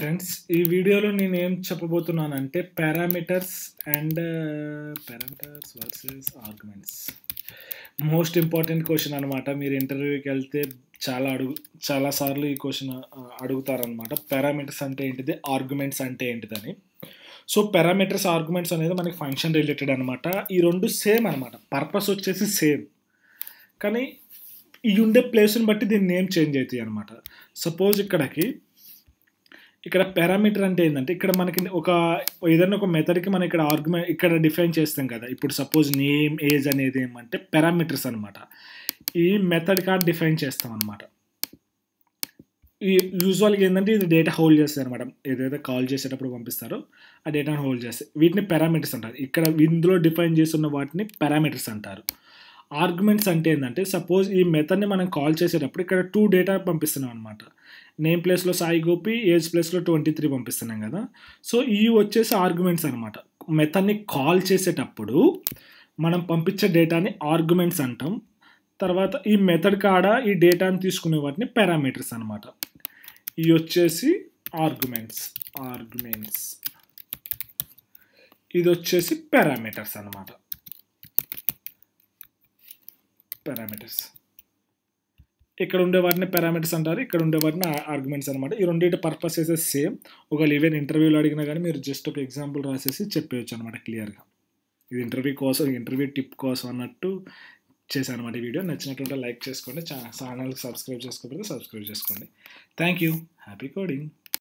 Friends, ఈ వీడియోలో నేనేం చెప్పబోతున్నానంటే parameters and parameters versus arguments. Most important question అనమాట. మీరు ఇంటర్వ్యూకి వెళ్తే చాలా సార్లు ఈ క్వశ్చన్ అడుగుతారనమాట. పారామీటర్స్ అంటే ఏంటిది, ఆర్గ్యుమెంట్స్ అంటే ఏంటిదని. సో పారామీటర్స్, ఆర్గ్యుమెంట్స్ అనేది మనకి ఫంక్షన్ రిలేటెడ్ అనమాట. ఈ రెండు సేమ్ అనమాట, పర్పస్ వచ్చేసి సేమ్, కానీ ఈ ఉండే ప్లేస్ని బట్టి దీని నేమ్ చేంజ్ అవుతాయి అనమాట. సపోజ్ ఇక్కడ పారామీటర్ అంటే ఏంటంటే, ఇక్కడ మనకి ఏదైనా ఒక మెథడ్కి మనం ఇక్కడ ఆర్గ్యుమెంట్ ఇక్కడ డిఫైన్ చేస్తాం కదా. ఇప్పుడు సపోజ్ నేమ్, ఏజ్ అనేది ఏమంటే పారామీటర్స్ అనమాట. ఈ మెథడ్ కార్డ్ డిఫైన్ చేస్తాం అనమాట. ఈ యూజువల్గా ఏంటంటే ఇది డేటా హోల్డ్ చేస్తుంది అనమాట. ఏదైతే కాల్ చేసేటప్పుడు పంపిస్తారో ఆ డేటాను హోల్డ్ చేస్తాయి. వీటిని పారామీటర్స్ అంటారు. ఇక్కడ ఇందులో డిఫైన్ చేస్తున్న వాటిని పారామీటర్స్ అంటారు. ఆర్గ్యుమెంట్స్ అంటే ఏంటంటే, సపోజ్ ఈ మెథడ్ని మనం కాల్ చేసేటప్పుడు ఇక్కడ 2 డేటా పంపిస్తున్నాం అనమాట. నేమ్ ప్లేస్లో సాయి గోపి, ఏజ్ ప్లేస్లో 23 పంపిస్తున్నాం కదా. సో ఇవి వచ్చేసి ఆర్గ్యుమెంట్స్ అనమాట. మెథడ్ని కాల్ చేసేటప్పుడు మనం పంపించే డేటాని ఆర్గ్యుమెంట్స్ అంటాం. తర్వాత ఈ మెథడ్ కాడ ఈ డేటాని తీసుకునే వాటిని పారామీటర్స్ అనమాట. ఇవి వచ్చేసి ఆర్గ్యుమెంట్స్. ఇది వచ్చేసి పారామీటర్స్ అనమాట. పారామీటర్స్ ఇక్కడ ఉండే వాటిని పారామీటర్స్ అంటారు, ఇక్కడ ఉండే వాటిని ఆర్గ్యుమెంట్స్ అనమాట. ఈ రెండింటి పర్పస్ అయితే సేమ్. ఒకవేళ ఈవెన్ ఇంటర్వ్యూలో అడిగినా కానీ మీరు జస్ట్ ఒక ఎగ్జాంపుల్ రాసేసి చెప్పేయచ్చు అనమాట క్లియర్గా. ఇది ఇంటర్వ్యూ టిప్ కోసం అన్నట్టు చేశాను అనమాట. ఈ వీడియో నచ్చినట్టుంటే లైక్ చేసుకోండి, ఛానల్కి సబ్స్క్రైబ్ చేసుకోకపోతే సబ్స్క్రైబ్ చేసుకోండి. Thank you. Happy coding.